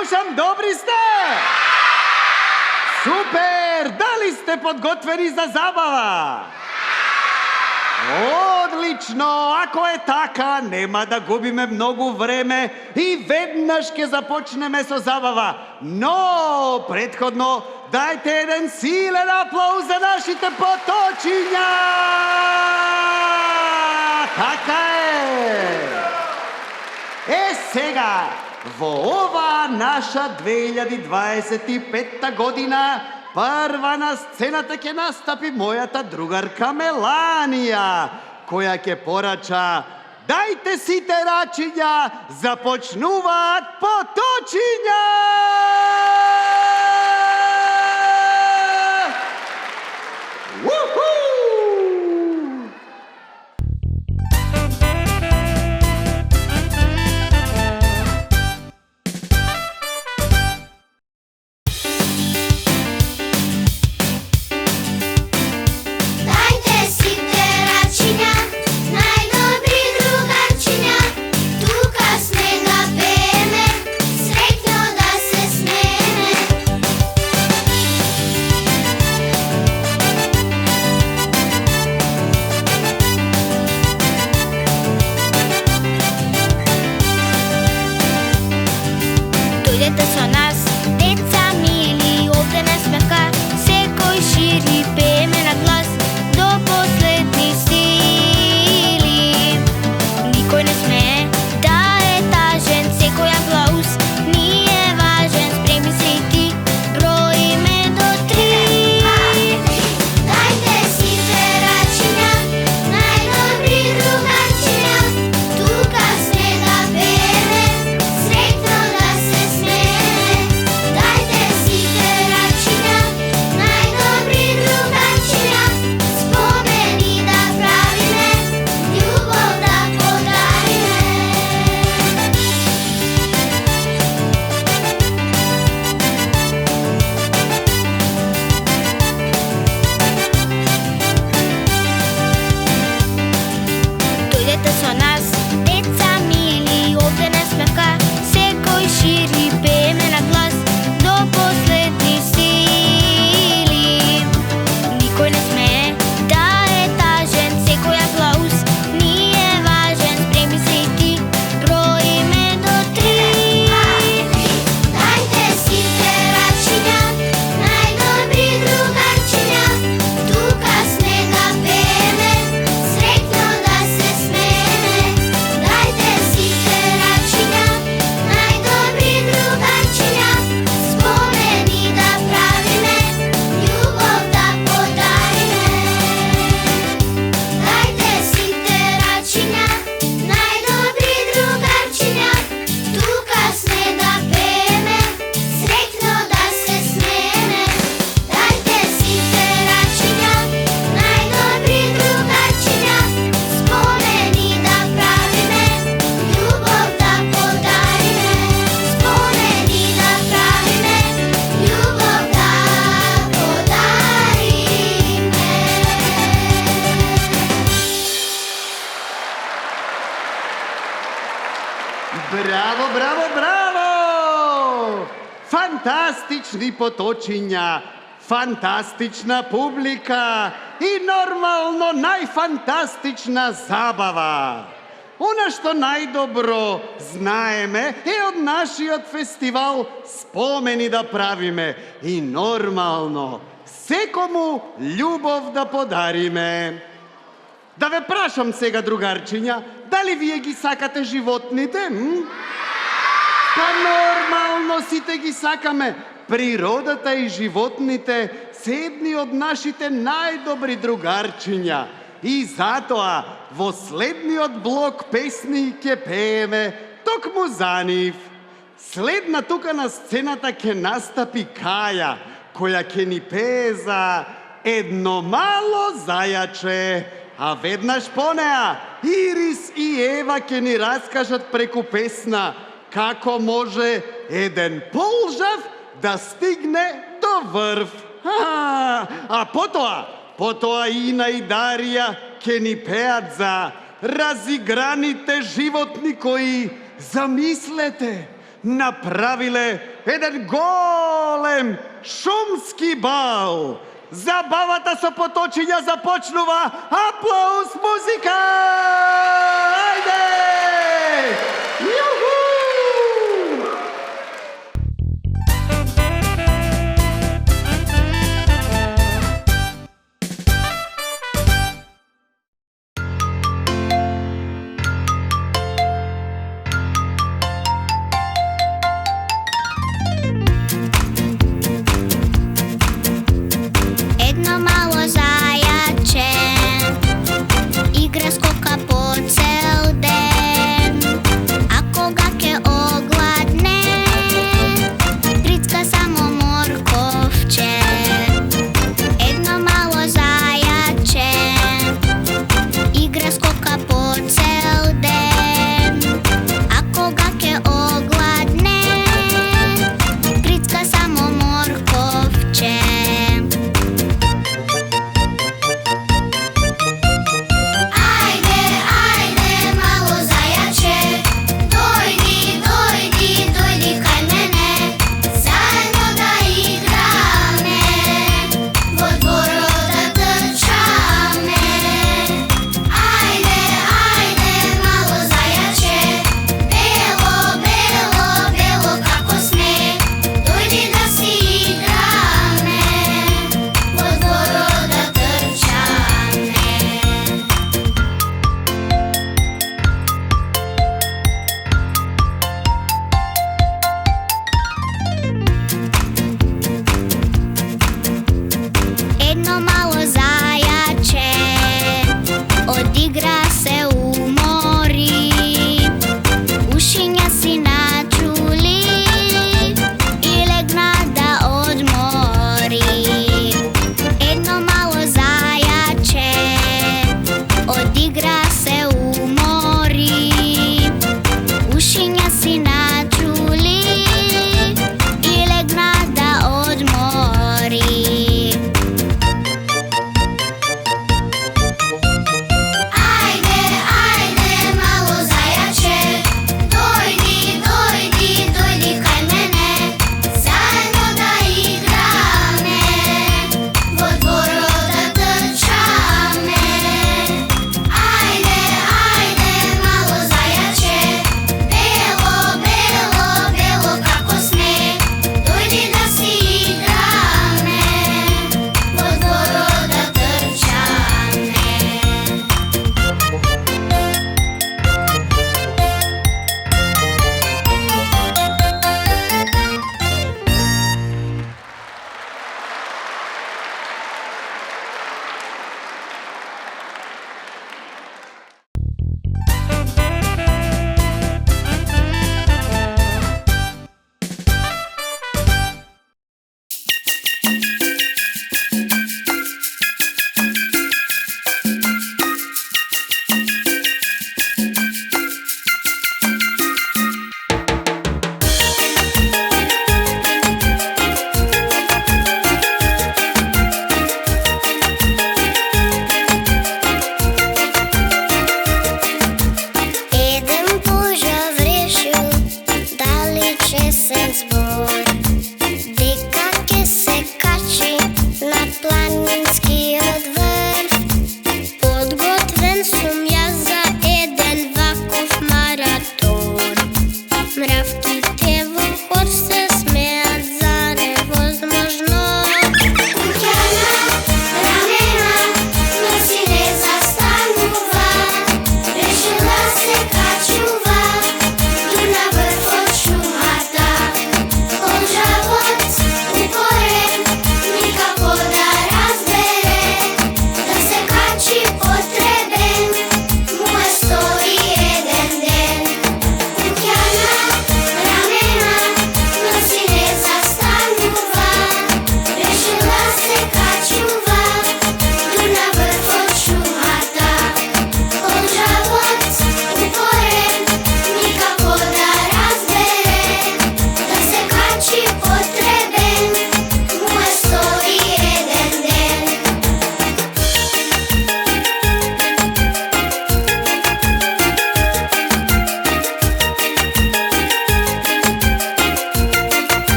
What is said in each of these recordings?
слушам, добри сте! Супер! Дали сте подготвени за забава? Одлично! Ако е така, нема да губиме многу време и веднаш ќе започнеме со забава. Но, претходно, дајте еден силен аплауз за нашите поточиња! Така е! Сега, во ова наша 2025 година, прва на сцената ќе настапи мојата другарка Меланија, која ќе порача: дајте сите рачиња, започнуваат поточиња! Браво, браво, браво! Фантастични поточиња, фантастична публика и нормално најфантастична забава. Она што најдобро знаеме е од нашиот фестивал спомени да правиме и нормално секому љубов да подариме. Да ве прашам сега, другарчиња, дали вие ги сакате животните? Па нормално сите ги сакаме. Природата и животните се едни од нашите најдобри другарчиња. И затоа во следниот блок песни ќе пееме токму за нив. Следна тука на сцената ќе настапи Каја, која ќе ни пее за едно мало зајаче. А веднаш по неа Ирис и Ева ќе ни раскажат преку песна како може еден полжав да стигне до врв. А потоа Ина и Дарија ќе ни пеат за разиграните животни кои, замислете, направиле еден голем шумски бал. Забавата со поточиња започнува. Аплауз, музика! Ајде! Јуху! Едно мало зајаче игра скока по цел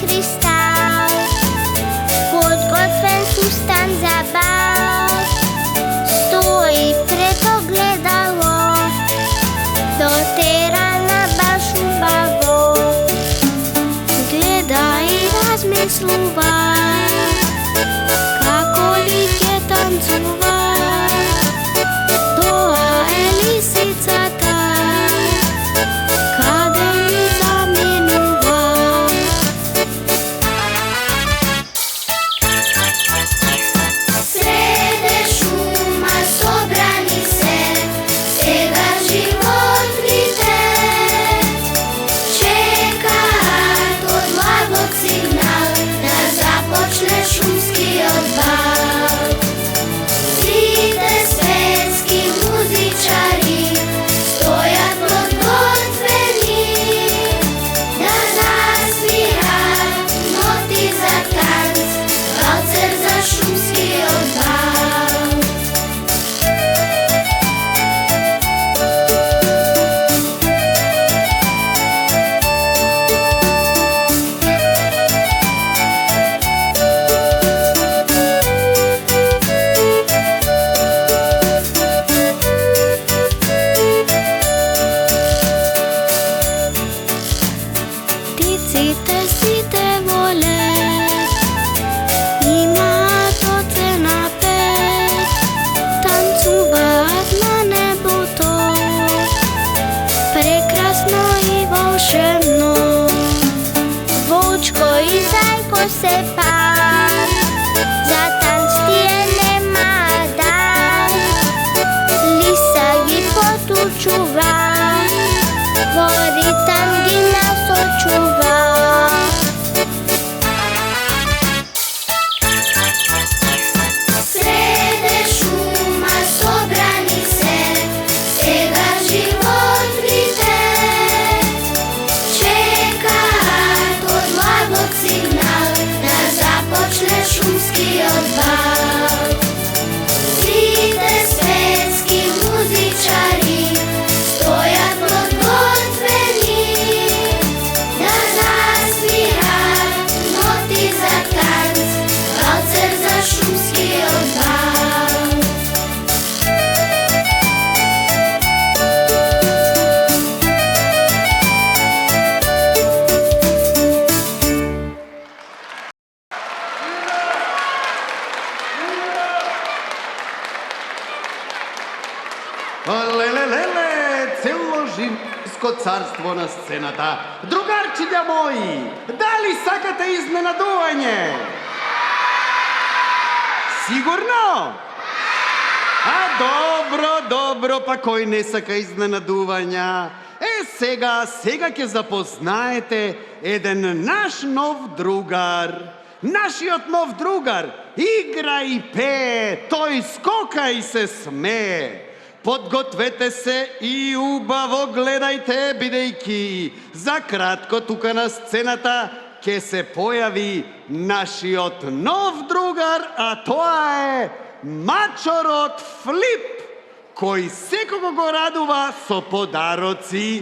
кристал, подготвен сустан за бал, стои пред огледало, дотерана баш убаво, гледа и размислува, како ли ќе танцува. Тоа е лисицата, каде ми заменува. Среде шума собрани се, сега животните чекаат од ладок сигнал да започне шумскиот бал. Сите светски музичари стојат подготвени да засвират ноти за танц, валцер за шумскиот бал. Птиците сите волеат, имаат оцена 5, танцуваат на небото, прекрасно и волшебно. Волчко и зајко се пат, за танц тие немаат дан. Лиса ги потучува, во ритам ги насочува. Среде шума собрани се, сега животните чекаат од ладок сигнал да започне шумскиот бал. Сите светски музичари стојат подготвени да засвират ноти за танц, валцер за шумскиот бал. Леле, цело живско царство на сцената. Другарчиња мои, дали сакате изненадување? Сигурно? Добро, па кој не сака изненадувања? Сега ќе запознаете еден наш нов другар. Нашиот нов другар игра и пее, тој скока и се смее. Подгответе се и убаво гледајте, бидејќи за кратко тука на сцената ќе се појави нашиот нов другар, а тоа е мачорот Флип, кој секого го радува со подароци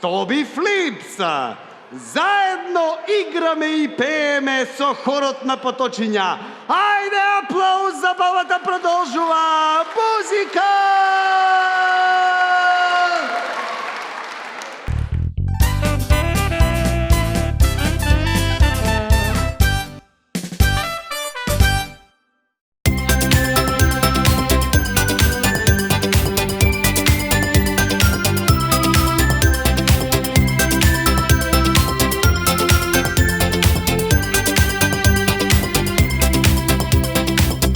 100 флипса. Заедно играме и пееме со хорот на Поточиња. Ајде, аплауз, забавата продолжува. Музика!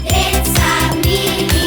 Деца мили,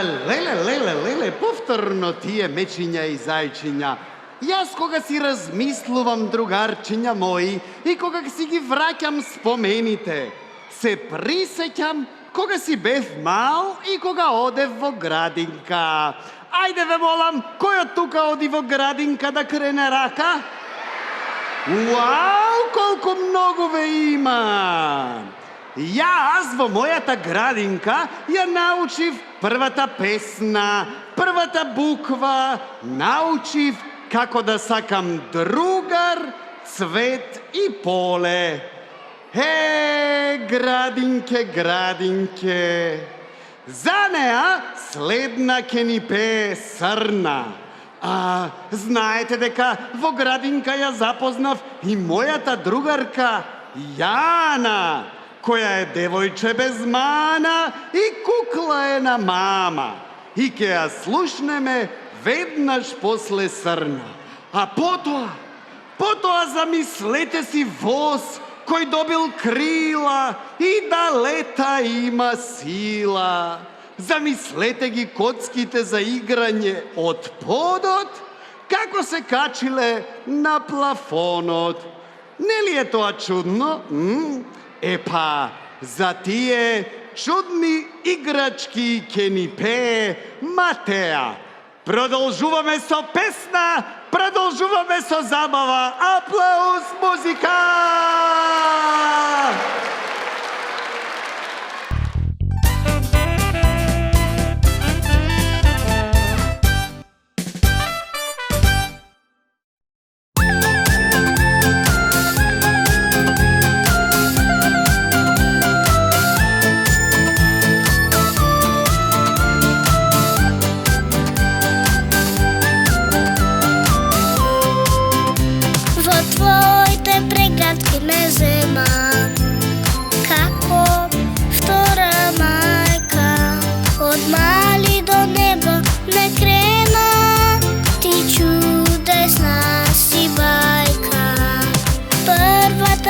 Леле, повторно тие мечиња и зајчиња. Јас кога си размислувам, другарчиња мои, и кога си ги враќам спомените, се присеќам кога си бев мал и кога одев во градинка. Ајде ве молам, кој од тука оди во градинка да крене рака? Уау, колку многу ве има! Јас во мојата градинка ја научив првата песна, првата буква, научив како да сакам другар, цвет и поле. Градинке, за неа следна ќе ни пее Срна. Знаете дека во градинка ја запознав и мојата другарка Јана, која е девојче без мана и кукла е на мама. И ќе ја слушнеме веднаш после Срна. А потоа замислете си воз кој добил крила и да лета има сила. Замислете ги коцките за играње од подот, како се качиле на плафонот. Нели е тоа чудно? Епа, за тие чудни играчки ќе ни пее Матеа. Продолжуваме со песна, продолжуваме со забава. Аплауз, музика!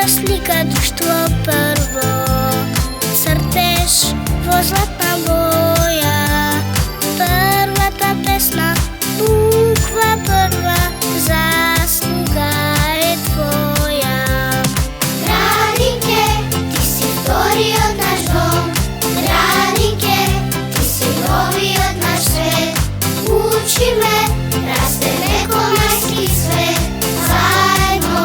Слика друштво прво, цртеж во златна боја, првата песна, буква прва, заслуга е твоја. Градинке, ти си вториот наш дом, градинке, ти си новиот наш свет, учи ме, растеме ко мајски свет, заедно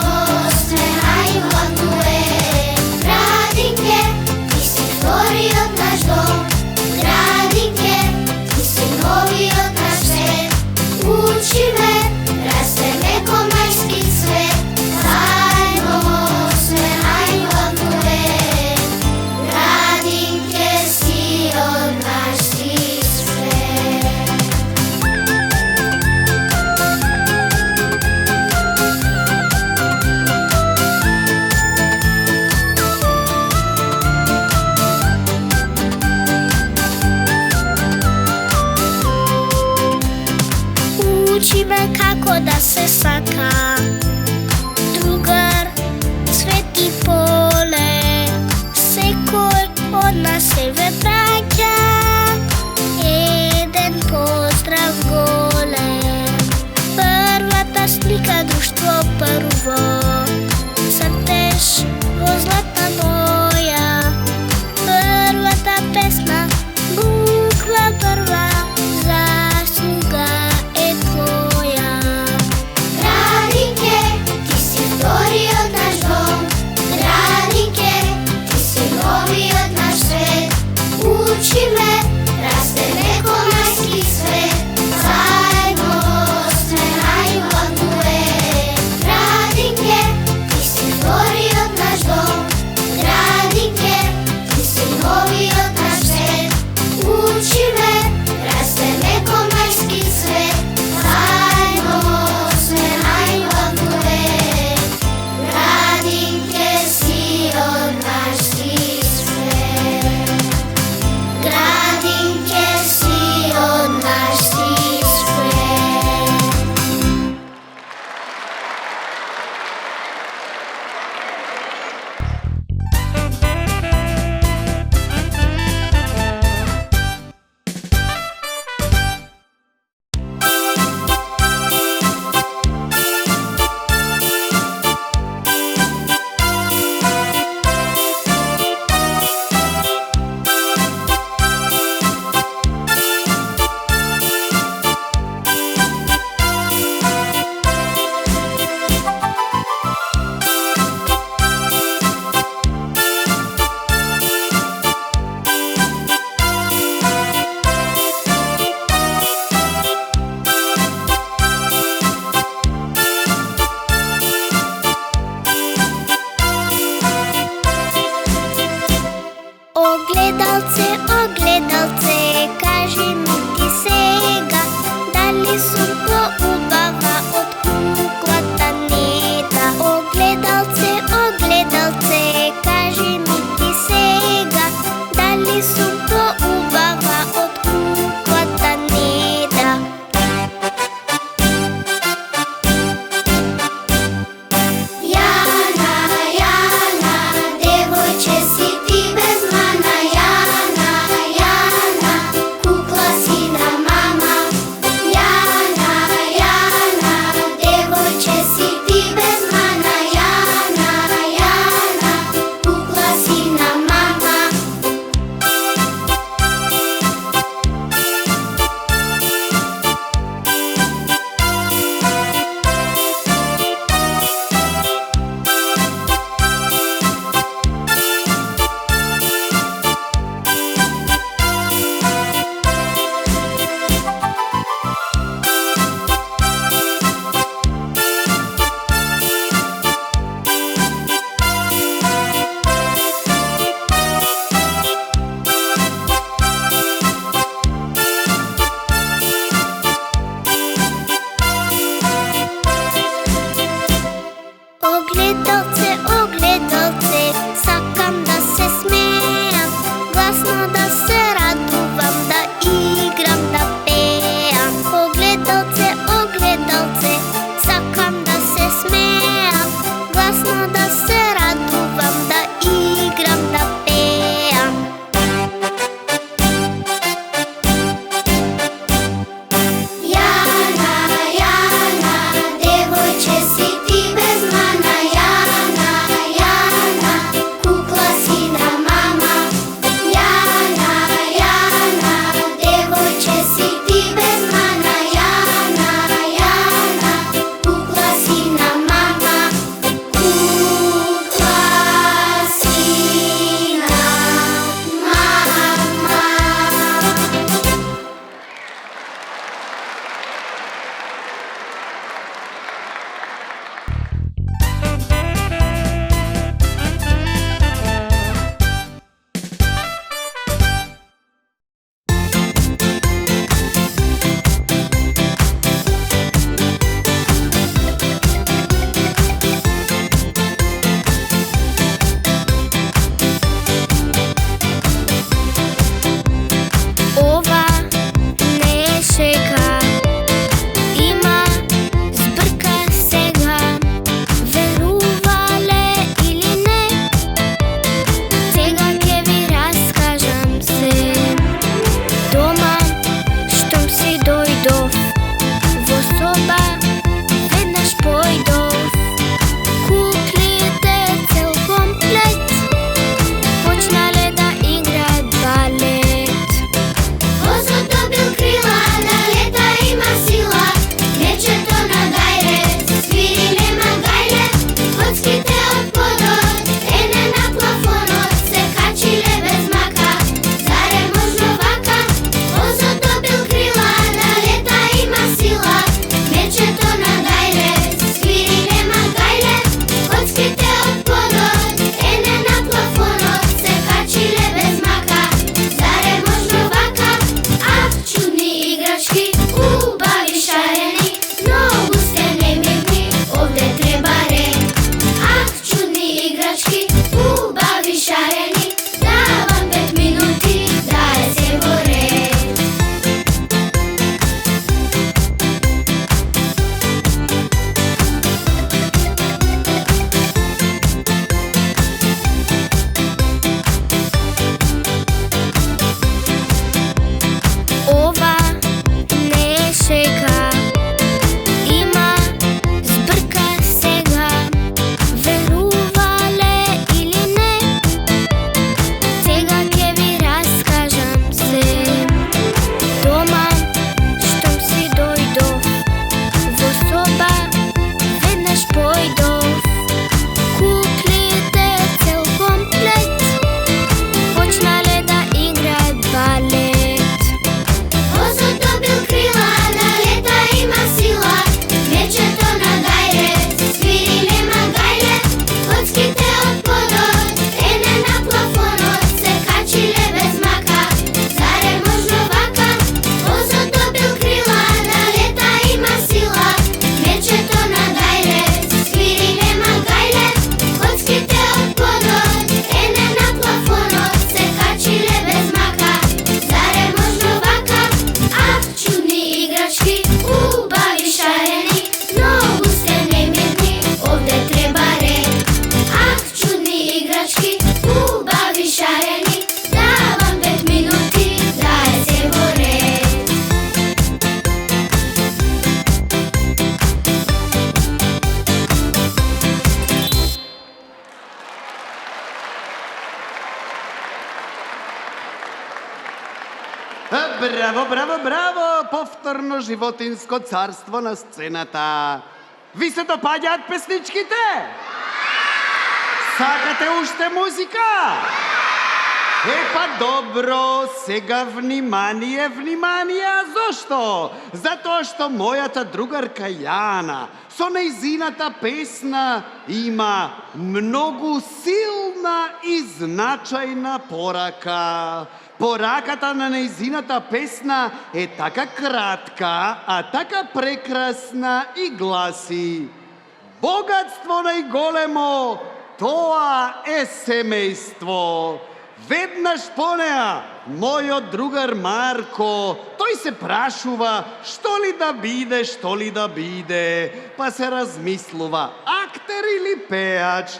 смејајмо дует. Градинке, ти си вториот наш дом, градинке, ти си новиот наш свет, учи ме, растеме ко мајски свет, заедно смејајмо дует. Градинке си од наш си свет. Учи ме како да се сака, другар, цвет и поле, секој од нас се ве праќа, еден поздрав голем. Првата слика друштво прво, цртеж во златна боја, првата песна, буква прва, заслуга е твоја. Градинке, ти си вториот наш дом, градинке, ти си новиот наш свет, учи ме, Браво, браво, браво! Повторно животинско царство на сцената. Ви се допаѓаат песничките? Сакате уште музика? Епа добро, сега внимание, внимание, а зошто? Затоа што мојата другарка Јана со нејзината песна има многу силна и значајна порака. Пораката на нејзината песна е така кратка, а така прекрасна и гласи: богатство најголемо, тоа е семејство. Веднаш по неа, мојот другар Марко, тој се прашува што ли да биде, што ли да биде, па се размислува, актер или пеач?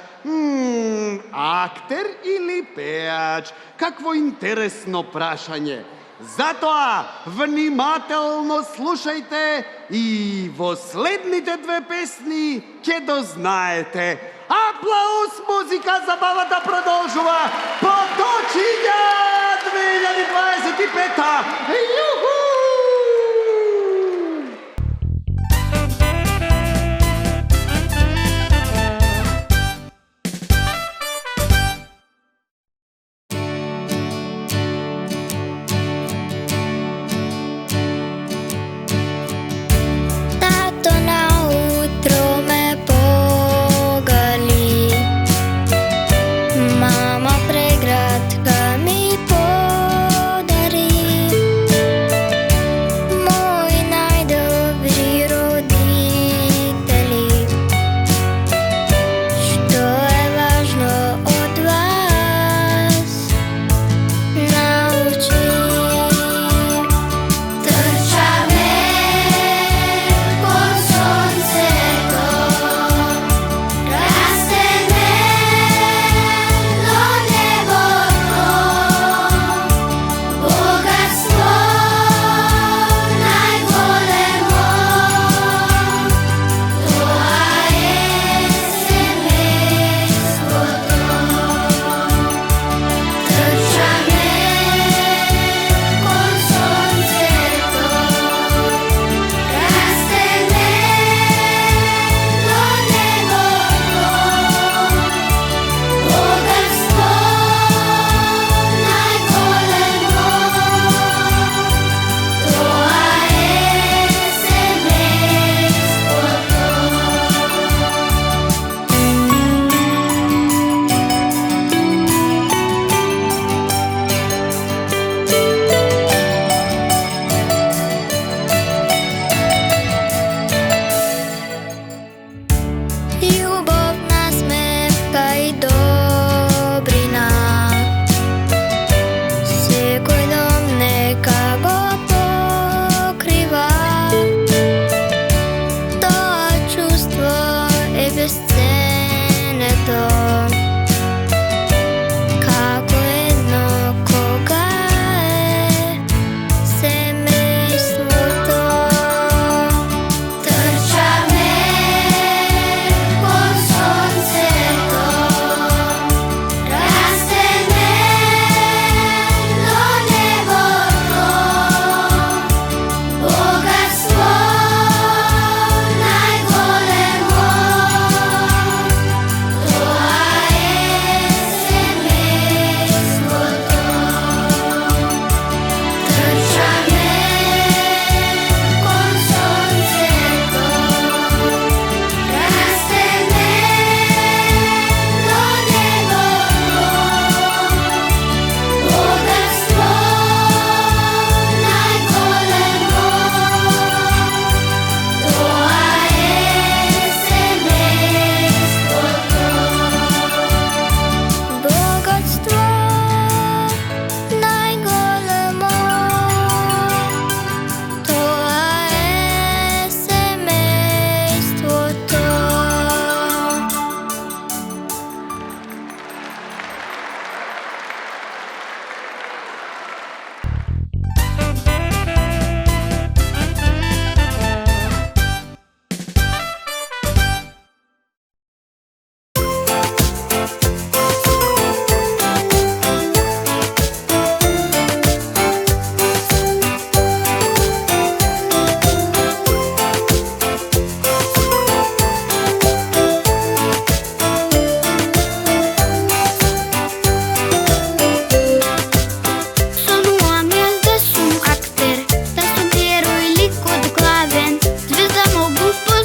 Актер или пеач? Какво интересно прашање. Затоа, внимателно слушајте и во следните две песни ќе дознаете. Аплауз, музика, забавата продолжува. Поточиња 2025-та. Јуху!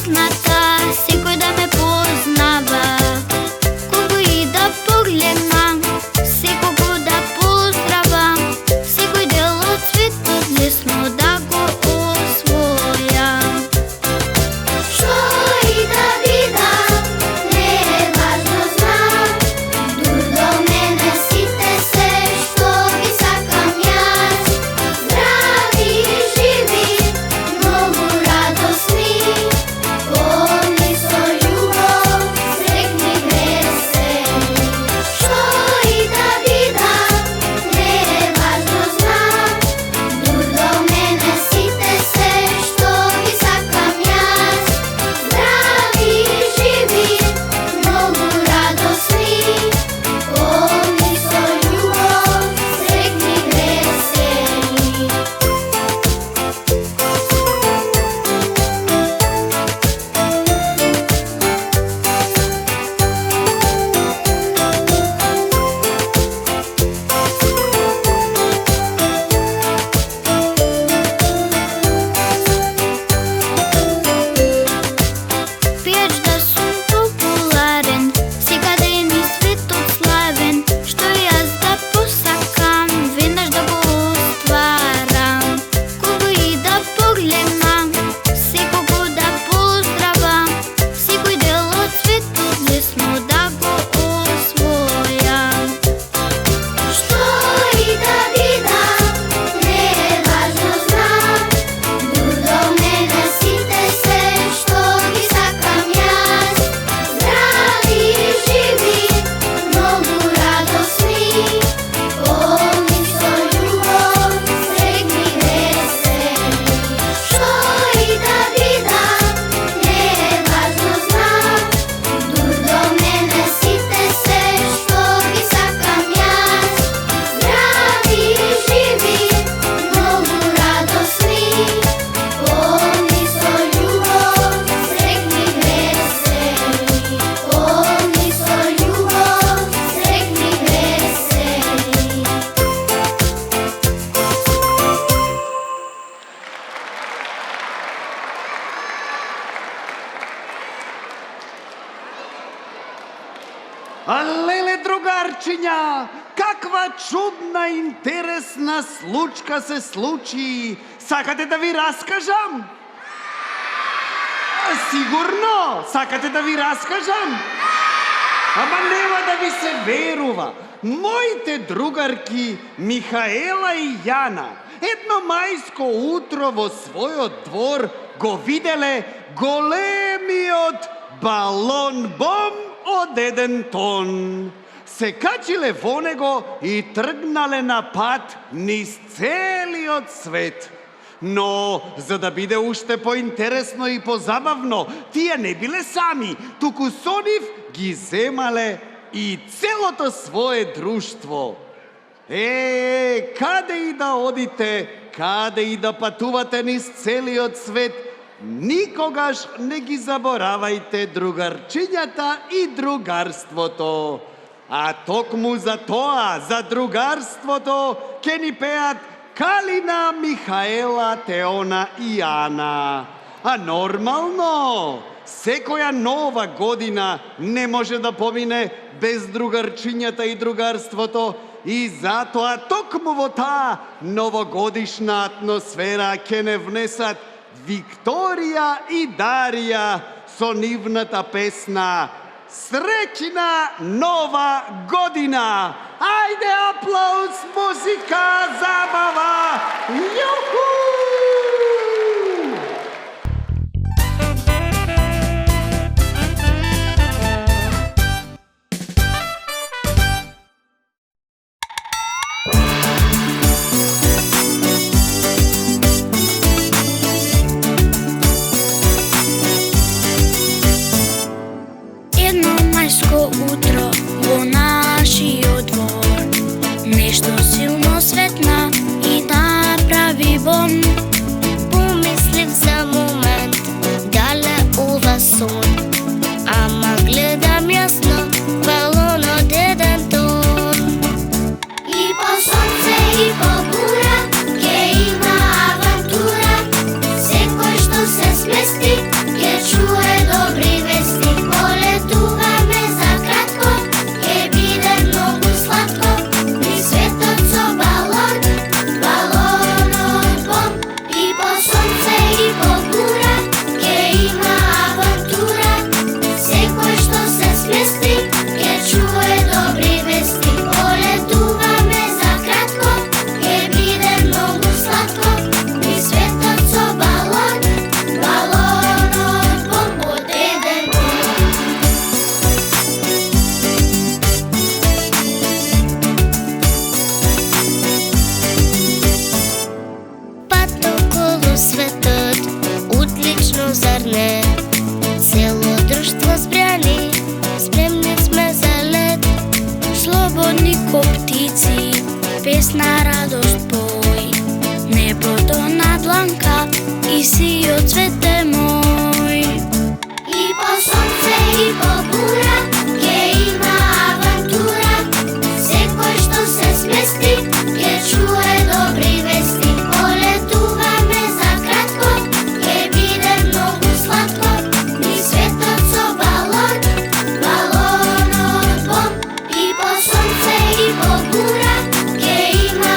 позната, секој да ме познава. Кого и да погледнам, секого да поздравам, секој дел од светот лесно да го освојам. Што и да видам, не е важно, знам, дур до мене сите се што ги сакам јас. Здрави и живи, многу радосни, полни со љубов, среќни весели. Што и да видам, не е важно, знам, дур до мене сите се што ги сакам јас. Здрави и живи, многу радосни, полни со љубов, среќни весели. Пејач да сум популарен, секаде ни светот славен, што јас да посакам, веднаш да го остварам. Кого и да погледнам, секого да поздравам, секој дел од светот лесно да го освојам. Што и да видам, не е важно, знам, дур до мене сите се што ги сакам јас. Здрави и живи, многу радосни, полни со љубов, среќни весели. Што и да видам, не е важно, знам, дур до мене сите се што ги сакам јас. Здрави и живи, многу радосни, полни со љубов, среќни весели. Полни со љубов, среќни весели. Алеле, другарчиња, каква чудна, интересна случка се случи. Сакате да ви раскажам? Сигурно, сакате да ви раскажам? Ама нема да ви се верува. Моите другарки Михаела и Јана едно мајско утро во својот двор го виделе големиот балон-бом од 1 тон. Се качиле во него и тргнале на пат низ целиот свет. Но, за да биде уште поинтересно и позабавно, тие не биле сами, туку со нив ги земале и целото свое друштво. Каде и да одите, каде и да патувате низ целиот свет, никогаш не ги заборавајте другарчињата и другарството. А токму за тоа, за другарството, ке ни пеат Калина, Михаела, Теона и Јана. А нормално, секоја нова година не може да помине без другарчињата и другарството, и затоа токму во таа новогодишна атмосфера ке не внесат Викторија и Дарија со нивната песна Среќна нова година! Ајде, аплауз, музика, забава! Јуху! Едно мајско утро во нашиот двор, нешто силно светна и направи бом. Помислив за момент, дале ова сон, ама гледам јасно, балонот 1 тон. И по сонце, и по бура, ке има авантура, секој што се смести, ке чуе песна радост пој, небото на дланка и сиот цвете мој. И по сонце и по бура ќе има авантура, секој што се смести ќе чуе добри вести. Полетуваме за кратко, ќе биде многу сладко, низ светот со балон, балонот бом. И по сонце и по бура ќе има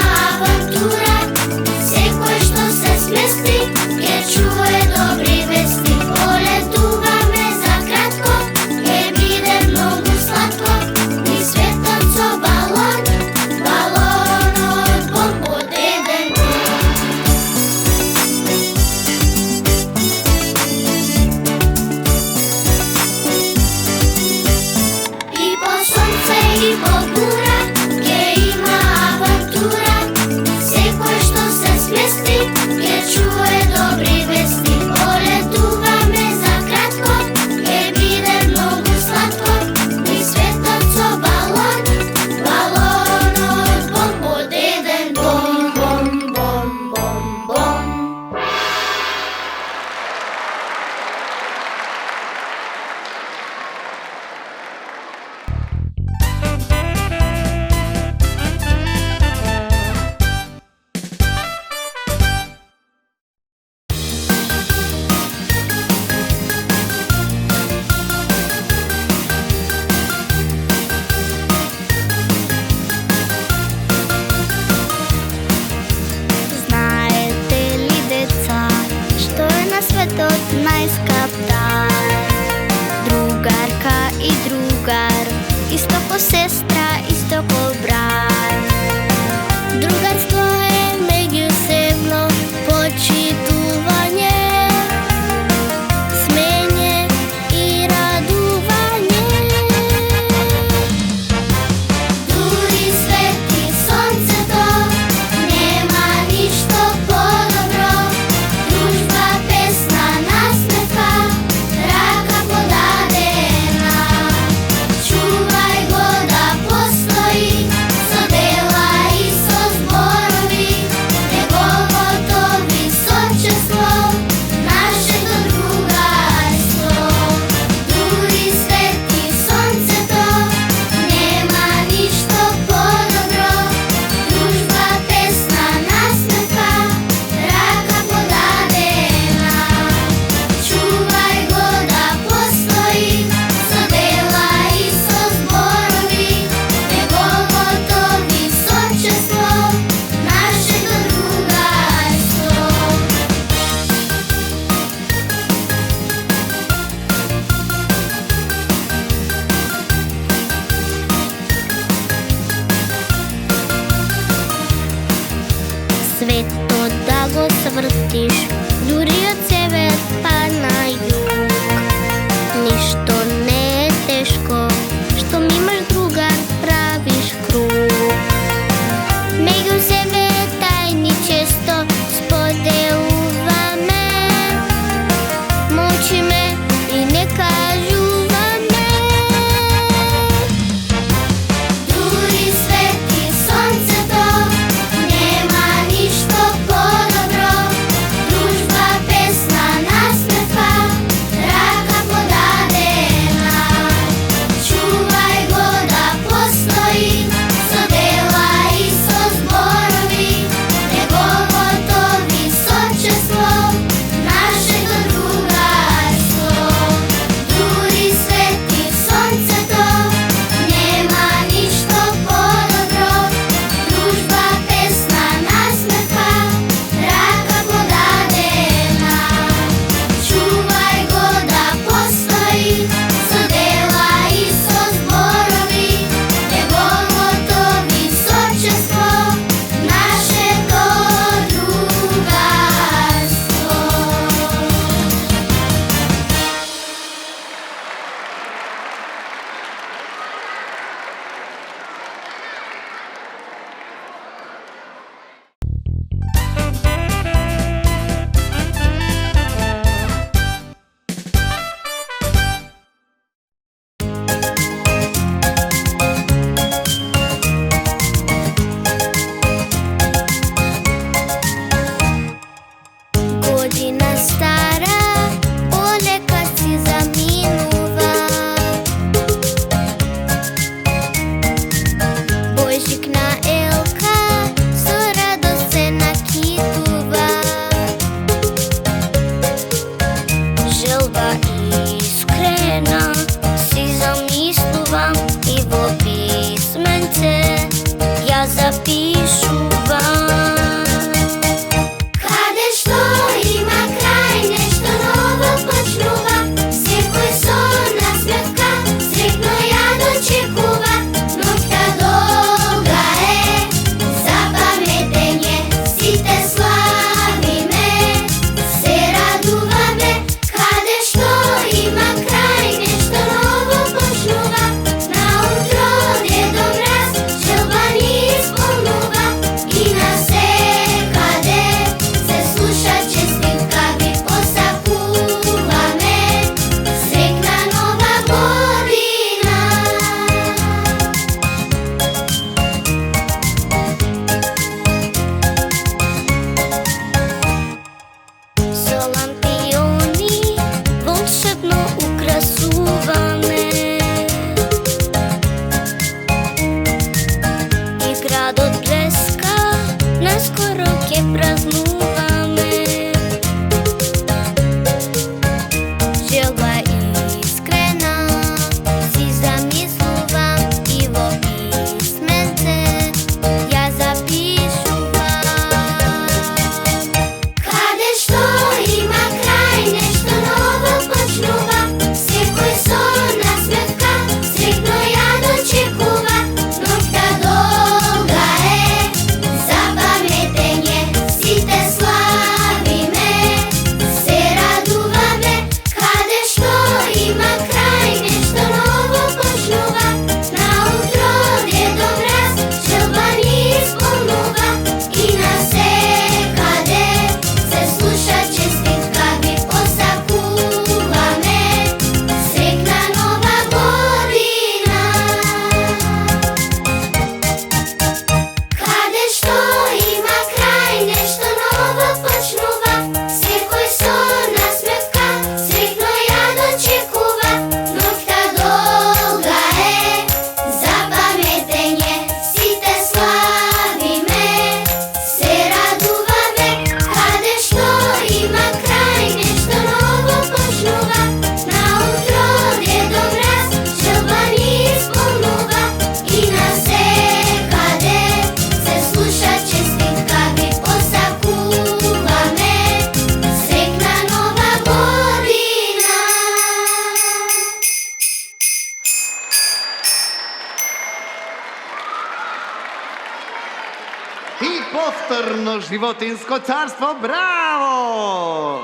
просторно животинско царство, браво!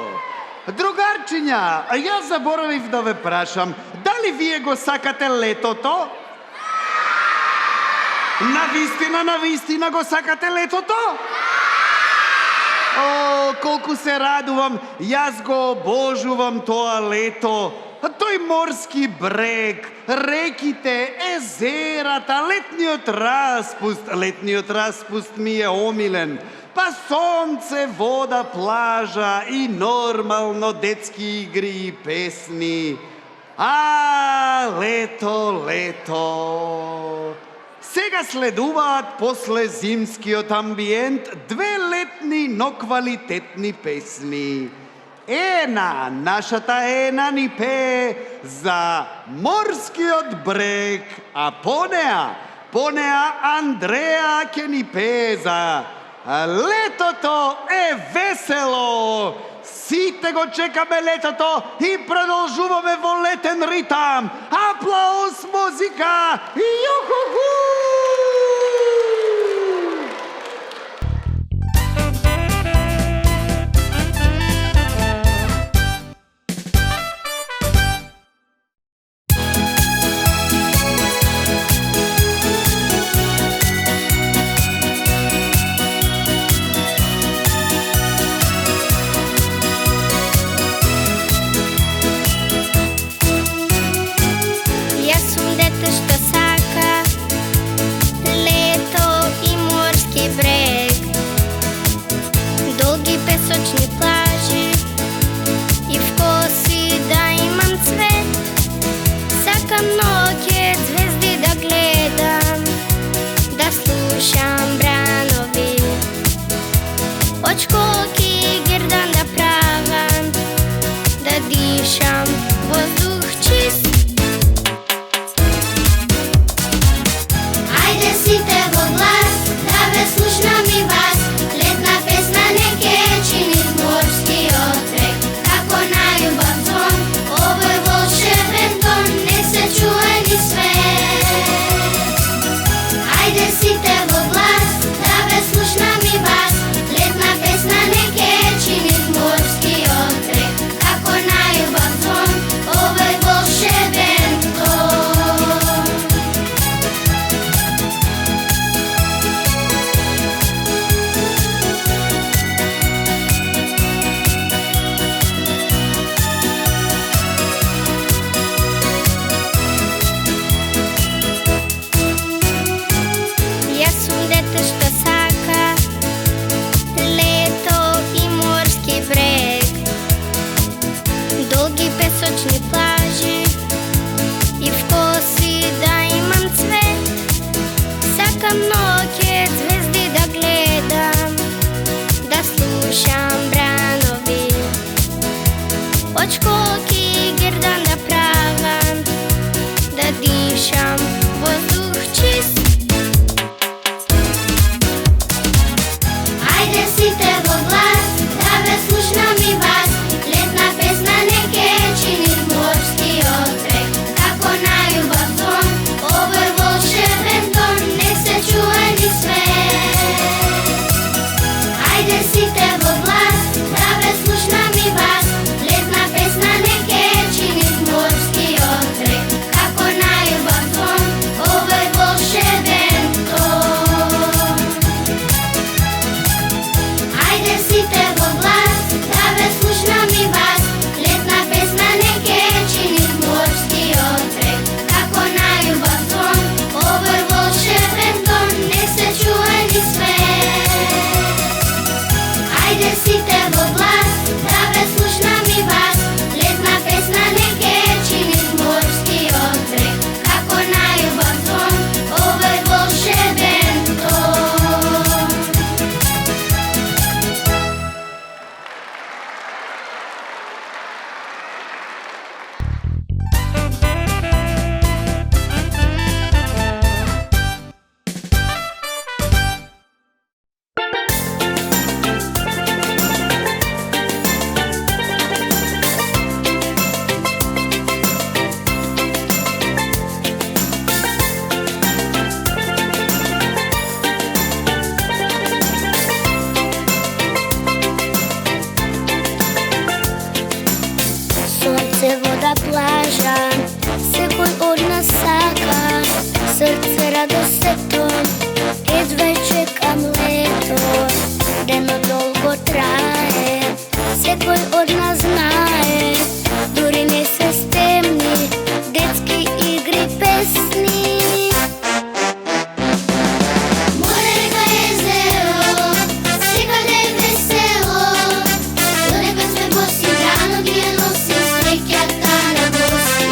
Другарчиња, јас заборавив да ве прашам, дали вие го сакате летото? Навистина го сакате летото? О, колку се радувам, јас го обожувам тоа лето. Тој морски брег, реките, езерата, летниот распуст ми е омилен. Па сонце, вода, плажа и нормално детски игри и песни. А, лето. Сега следуваат после зимскиот амбиент две летни, но квалитетни песни. Нашата Ена ни пее за морскиот брег, а по неа Андреа ќе ни пее за летото е весело. Сите го чекаме летото и продолжуваме во летен ритам. Аплауз, музика, јухуху! Ajde site во глас, да ве слушнам и вас, летна песна нека радост сетом, едва чекам лето. Денот долго трае, секој од нас знае, дури не се стемни, детски игри, песни. Море, река, езеро, секаде е весело. Донекад сме боси, рано ги ја носи среќата на гости.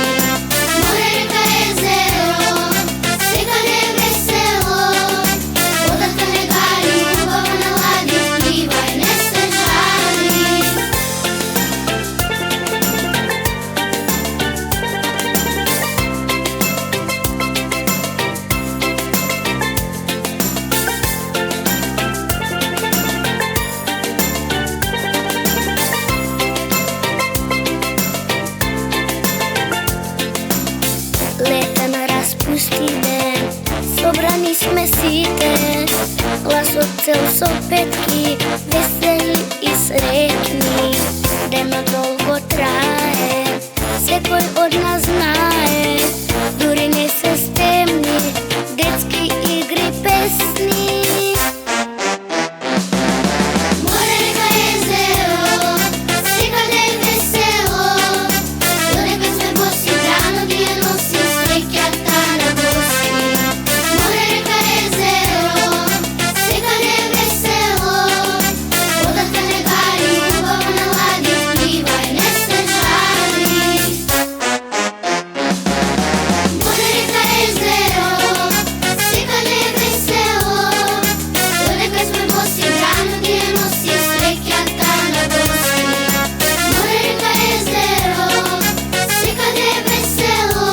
Море, река, езеро, секаде е весело. Водата не гали, убава на лади, пливај, не се жали. Летен распусти ден, собрани сме сите, гласот цел со петки, весели и среќни. Денот долго трае, секој од нас знае, дури не се стемни, детски игри, песни. Море, река, езеро, секаде е весело. Донекад сме боси, рано ги ја носи среќата на гости. Море, река, езеро, секаде е весело. Водата не гали, убава на лади, пливај, не се жали. Море, река, езеро, секаде е весело. Донекад сме боси, рано ги ја носи среќата на гости. Море, река, езеро, секаде е весело.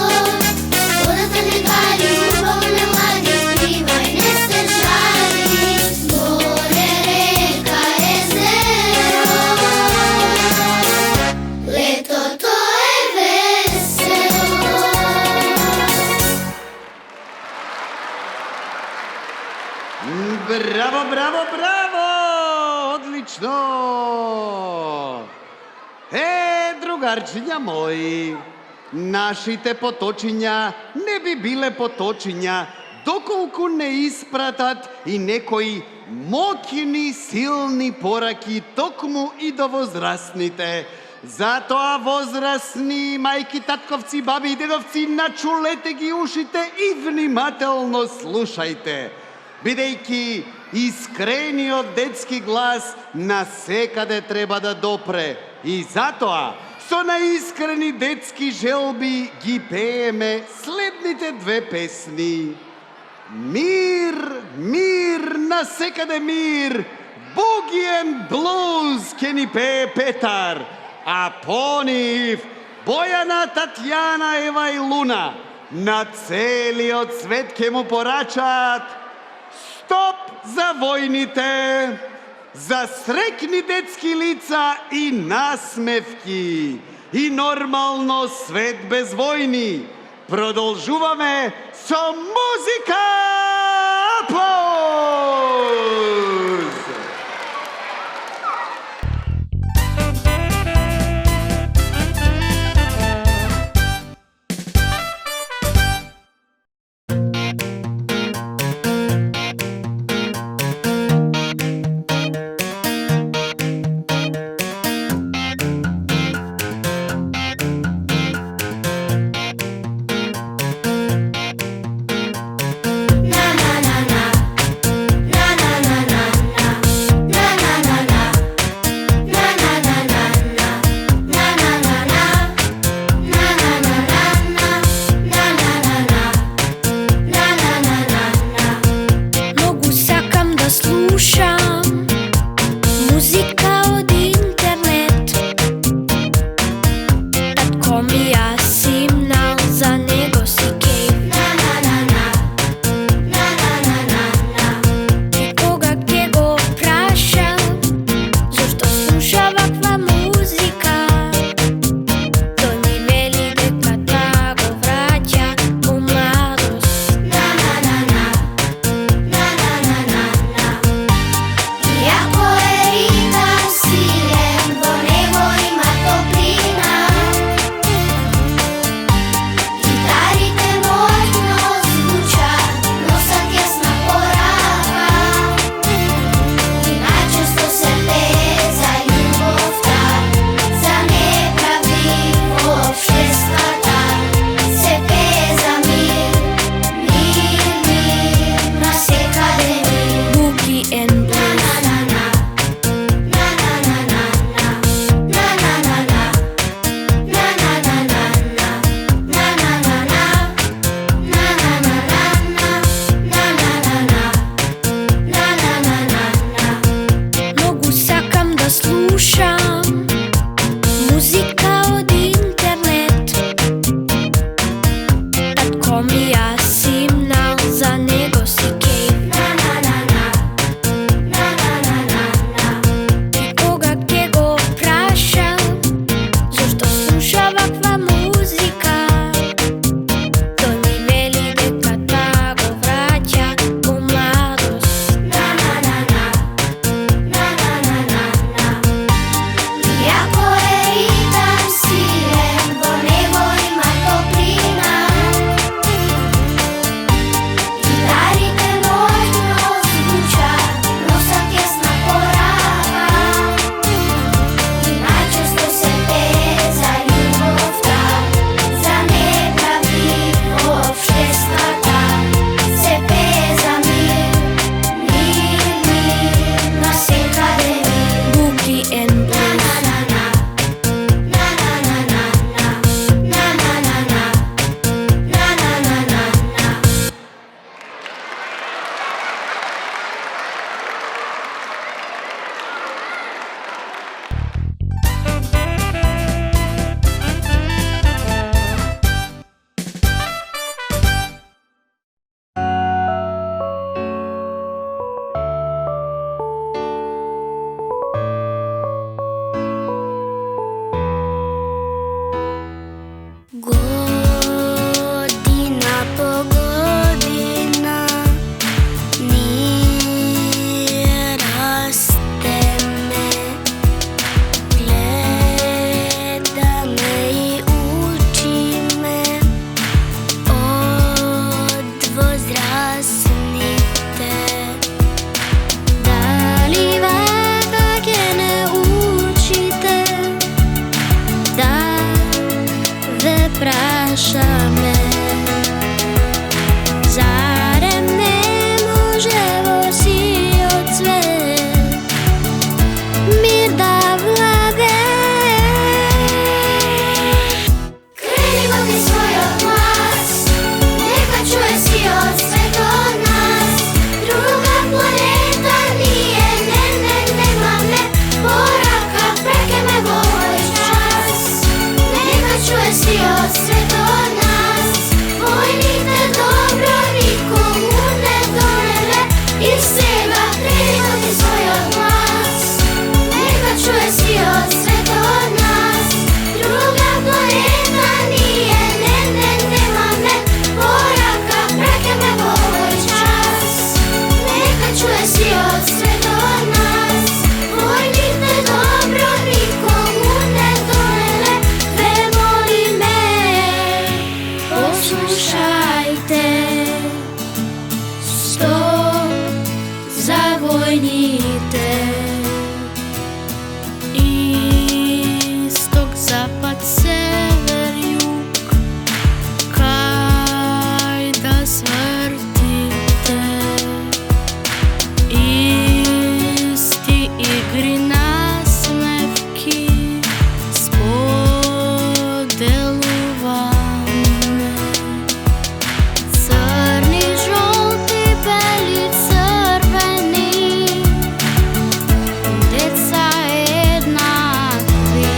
Водата не гали, убава на лади, пливај, не се жали. Море, река, езеро, летото е весело. Браво, браво, браво! Одлично! Другарчиња мои, нашите поточиња не би биле поточиња доколку не испратат и некои моќни, силни пораки токму и до возрастните. Затоа возрастни, мајки, татковци, баби и дедовци, начулете ги ушите и внимателно слушајте, бидејќи искрениот детски глас на секаде треба да допре. И затоа, со наискрени детски желби ги пееме следните две песни. Мир, мир, на секаде мир, Бугиен блуз ке ни пее Петар, а по нив Бојана, Татјана, Ева и Луна на целиот свет ке му порачат стоп за војните, за среќни детски лица и насмевки и нормално свет без војни. Продолжуваме со музика! Аплауз! На на на на прашаме, зарем не може во сиот цвет мир да владе? Крени во ти својот глас, нека чуе сиот свет од нас. Друга планета ние немаме, порака прекеме во овој час. Нека чуе сиот свет од нас, војните добро никому не донеле. И сега крени во ти својот глас, нека чуе сиот свет од нас. Друга планета ние немаме, порака прекеме во овој час. Нека чуе сиот свет од нас, војните добро никому не донеле. Ве молиме, послушајте, стоп за војните. Исток, запад, север, југ, кај да свртите? Исти игри насмевки споделуваме. Црни, жолти, бели, црвени, деца еднакви.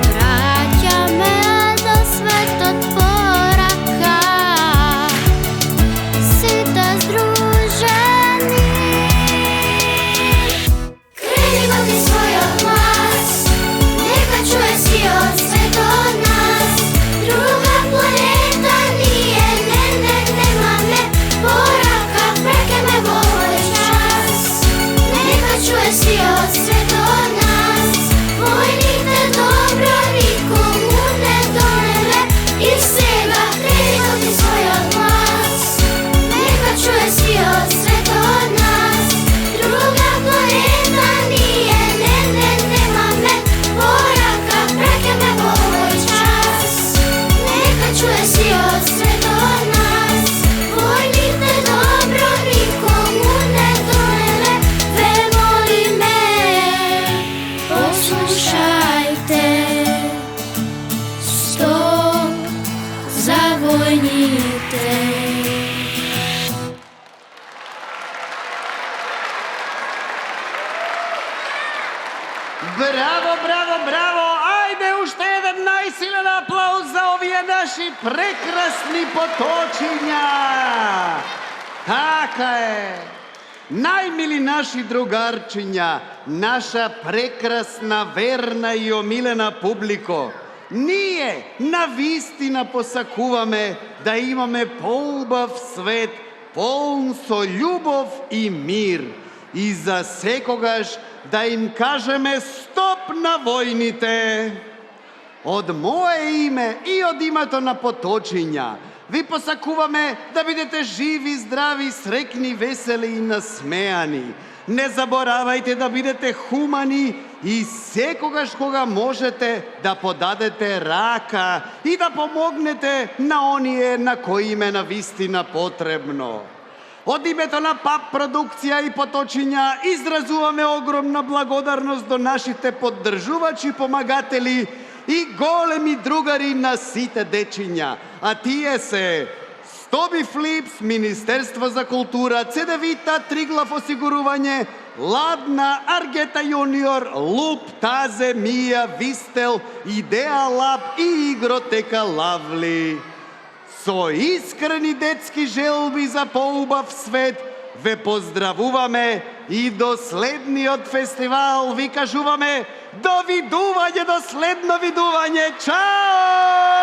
Враќаме за светот порака, сите здружени. Крени во ти својот глас, нека чуе сиот свет од нас. Друга планета ние немаме, порака прекеме во овој час. Нека чуе сиот свет од нас, војните добро никому не донеле. И сега крени во ти својот глас, нека чуе сиот свет од нас. Друга планета ние немаме, порака прекеме во овој час. Нека чуе сиот свет од нас, војните добро никому не донеле. Ве молиме, послушајте, стоп за војните. Браво, браво, браво! Ајде уште еден најсилен аплауз за овие наши прекрасни поточиња! Така е! Најмили наши другарчиња, наша прекрасна, верна и омилена публико, ние навистина посакуваме да имаме поубав свет, полн со љубов и мир. И за секогаш да им кажеме стоп на војните. Од мое име и од името на поточиња ви посакуваме да бидете живи, здрави, срекни, весели и насмеани. Не заборавајте да бидете хумани и секогаш кога можете да подадете рака и да помогнете на оние на кои им е навистина потребно. Од името на ПАП продукција и поточиња изразуваме огромна благодарност до нашите поддржувачи, помагатели и големи другари на сите дечиња. А тие се Стоби Флипс, Министерство за култура, ЦДВита, Триглав осигурување, Ладна, Аргета Јуниор, Луп, Тазе, Мија, Вистел, Идеа Лаб и Игротека Лавли. Со искрени детски желби за поубав свет ве поздравуваме и до следниот фестивал ви кажуваме до следно видување. Чао!